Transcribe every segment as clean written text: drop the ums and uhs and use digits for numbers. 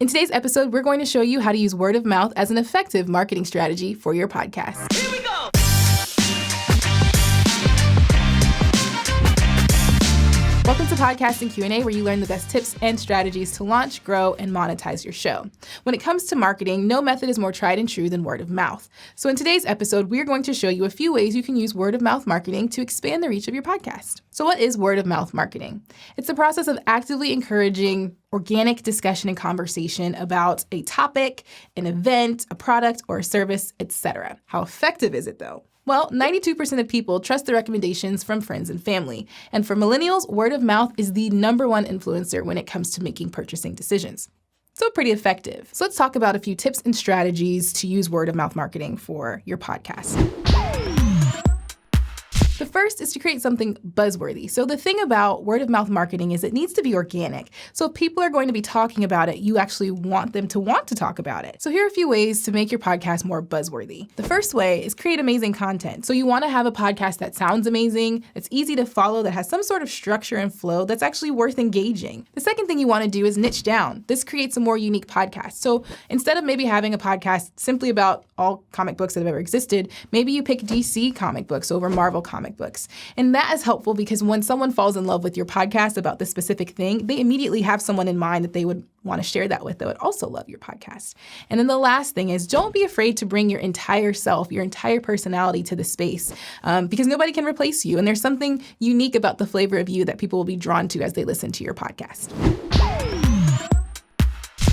In today's episode, we're going to show you how to use word of mouth as an effective marketing strategy for your podcast. Here we go! Welcome to Podcasting Q&A, where you learn the best tips and strategies to launch, grow, and monetize your show. When it comes to marketing, no method is more tried and true than word of mouth. So in today's episode, we're going to show you a few ways you can use word of mouth marketing to expand the reach of your podcast. So what is word of mouth marketing? It's the process of actively encouraging organic discussion and conversation about a topic, an event, a product, or a service, etc. How effective is it though? Well, 92% of people trust the recommendations from friends and family. And for millennials, word of mouth is the #1 influencer when it comes to making purchasing decisions. So pretty effective. So let's talk about a few tips and strategies to use word of mouth marketing for your podcast. The first is to create something buzzworthy. So the thing about word of mouth marketing is it needs to be organic. So if people are going to be talking about it, you actually want them to want to talk about it. So here are a few ways to make your podcast more buzzworthy. The first way is create amazing content. So you want to have a podcast that sounds amazing, that's easy to follow, that has some sort of structure and flow that's actually worth engaging. The second thing you want to do is niche down. This creates a more unique podcast. So instead of maybe having a podcast simply about all comic books that have ever existed, maybe you pick DC comic books over Marvel comic books. And that is helpful because when someone falls in love with your podcast about this specific thing, they immediately have someone in mind that they would want to share that with that would also love your podcast. And then the last thing is don't be afraid to bring your entire self, your entire personality to the space because nobody can replace you. And there's something unique about the flavor of you that people will be drawn to as they listen to your podcast.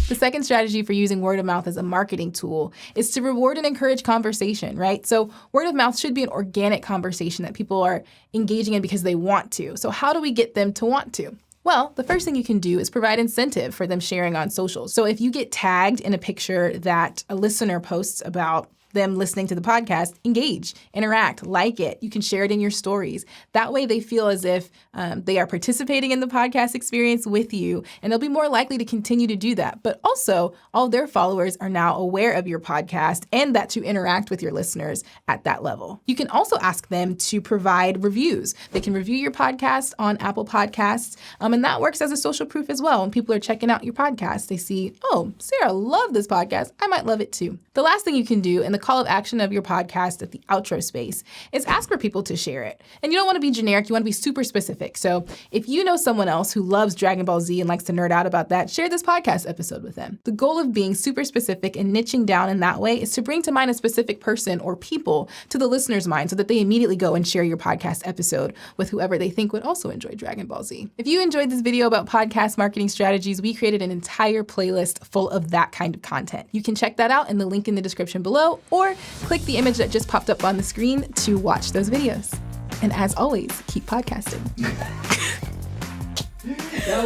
The second strategy for using word of mouth as a marketing tool is to reward and encourage conversation, right? So word of mouth should be an organic conversation that people are engaging in because they want to. So how do we get them to want to? Well, the first thing you can do is provide incentive for them sharing on socials. So if you get tagged in a picture that a listener posts about them listening to the podcast, engage, interact, like it. You can share it in your stories. That way they feel as if they are participating in the podcast experience with you, and they'll be more likely to continue to do that. But also, all their followers are now aware of your podcast and that you interact with your listeners at that level. You can also ask them to provide reviews. They can review your podcast on Apple Podcasts, and that works as a social proof as well. When people are checking out your podcast, they see, oh, Sarah loved this podcast. I might love it too. The last thing you can do in the call of action of your podcast at the outro space is ask for people to share it. And you don't want to be generic, you want to be super specific. So if you know someone else who loves Dragon Ball Z and likes to nerd out about that, share this podcast episode with them. The goal of being super specific and niching down in that way is to bring to mind a specific person or people to the listener's mind so that they immediately go and share your podcast episode with whoever they think would also enjoy Dragon Ball Z. If you enjoyed this video about podcast marketing strategies, we created an entire playlist full of that kind of content. You can check that out in the link in the description below, or click the image that just popped up on the screen to watch those videos. And as always, keep podcasting.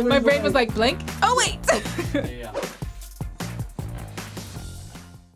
My brain was like blank. Oh, wait. Yeah.